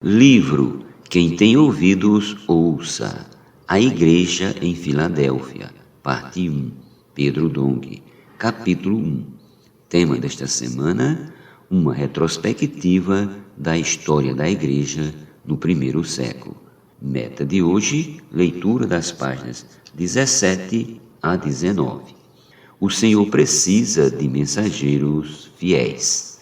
Livro Quem tem ouvidos, ouça. A Igreja em Filadélfia, parte 1, Pedro Dong, capítulo 1. Tema desta semana, uma retrospectiva da história da Igreja no primeiro século. Meta de hoje, leitura das páginas 17 a 19. O Senhor precisa de mensageiros fiéis.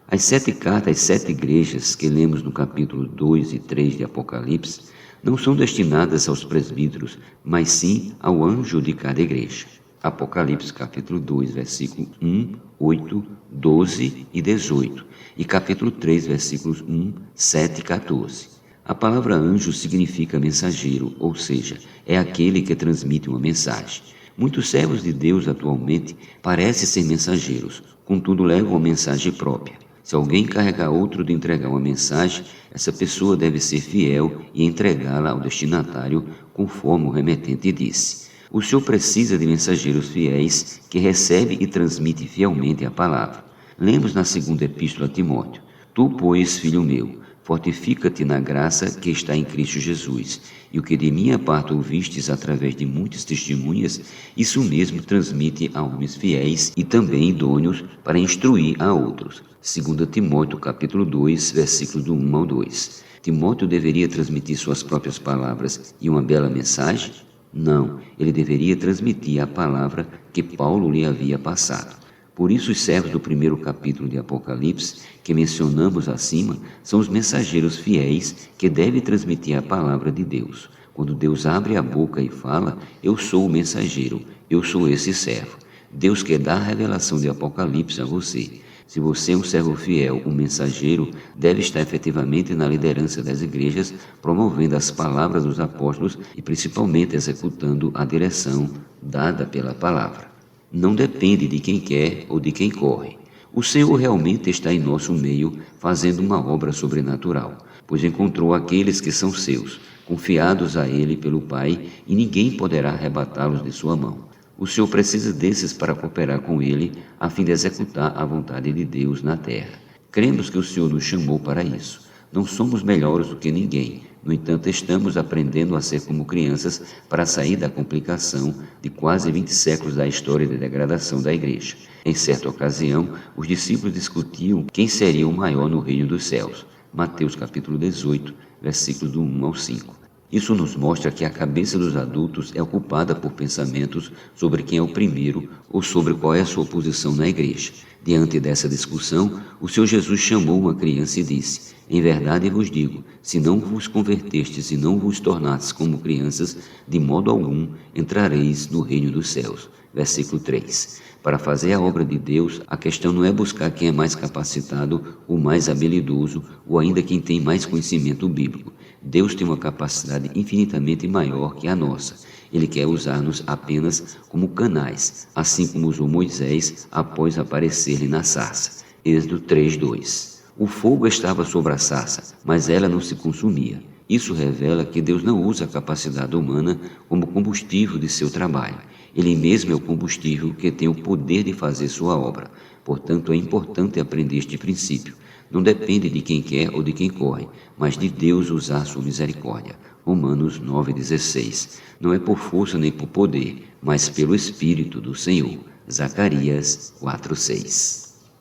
As 7 cartas às 7 igrejas que lemos no capítulo 2 e 3 de Apocalipse não são destinadas aos presbíteros, mas sim ao anjo de cada igreja. Apocalipse capítulo 2, versículo 1, 8, 12 e 18 e capítulo 3, versículos 1, 7 e 14. A palavra anjo significa mensageiro, ou seja, é aquele que transmite uma mensagem. Muitos servos de Deus atualmente parecem ser mensageiros, contudo levam uma mensagem própria. Se alguém encarregar outro de entregar uma mensagem, essa pessoa deve ser fiel e entregá-la ao destinatário, conforme o remetente disse. O Senhor precisa de mensageiros fiéis que recebem e transmitem fielmente a palavra. Lemos na segunda epístola a Timóteo: Tu, pois, filho meu, fortifica-te na graça que está em Cristo Jesus, e o que de minha parte ouvistes através de muitas testemunhas, isso mesmo transmite a homens fiéis e também idôneos para instruir a outros. 2 Timóteo capítulo 2, versículos do 1 ao 2. Timóteo deveria transmitir suas próprias palavras e uma bela mensagem? Não, ele deveria transmitir a palavra que Paulo lhe havia passado. Por isso, os servos do primeiro capítulo de Apocalipse, que mencionamos acima, são os mensageiros fiéis que devem transmitir a palavra de Deus. Quando Deus abre a boca e fala, eu sou o mensageiro, eu sou esse servo. Deus quer dar a revelação de Apocalipse a você. Se você é um servo fiel, um mensageiro, deve estar efetivamente na liderança das igrejas, promovendo as palavras dos apóstolos e principalmente executando a direção dada pela palavra. Não depende de quem quer ou de quem corre. O Senhor realmente está em nosso meio, fazendo uma obra sobrenatural, pois encontrou aqueles que são seus, confiados a Ele pelo Pai, e ninguém poderá arrebatá-los de sua mão. O Senhor precisa desses para cooperar com Ele, a fim de executar a vontade de Deus na terra. Cremos que o Senhor nos chamou para isso. Não somos melhores do que ninguém. No entanto, estamos aprendendo a ser como crianças para sair da complicação de quase 20 séculos da história de degradação da igreja. Em certa ocasião, os discípulos discutiam quem seria o maior no reino dos céus. Mateus capítulo 18, versículos do 1 ao 5. Isso nos mostra que a cabeça dos adultos é ocupada por pensamentos sobre quem é o primeiro ou sobre qual é a sua posição na igreja. Diante dessa discussão, o Senhor Jesus chamou uma criança e disse: Em verdade vos digo, se não vos convertestes e não vos tornastes como crianças, de modo algum entrareis no reino dos céus. Versículo 3. Para fazer a obra de Deus, a questão não é buscar quem é mais capacitado ou mais habilidoso ou ainda quem tem mais conhecimento bíblico. Deus tem uma capacidade infinitamente maior que a nossa. Ele quer usar-nos apenas como canais, assim como usou Moisés após aparecer-lhe na sarça. Êxodo 3:2. O fogo estava sobre a sarça, mas ela não se consumia. Isso revela que Deus não usa a capacidade humana como combustível de seu trabalho. Ele mesmo é o combustível que tem o poder de fazer sua obra. Portanto, é importante aprender este princípio. Não depende de quem quer ou de quem corre, mas de Deus usar sua misericórdia. Romanos 9:16. Não é por força nem por poder, mas pelo Espírito do Senhor. Zacarias 4:6.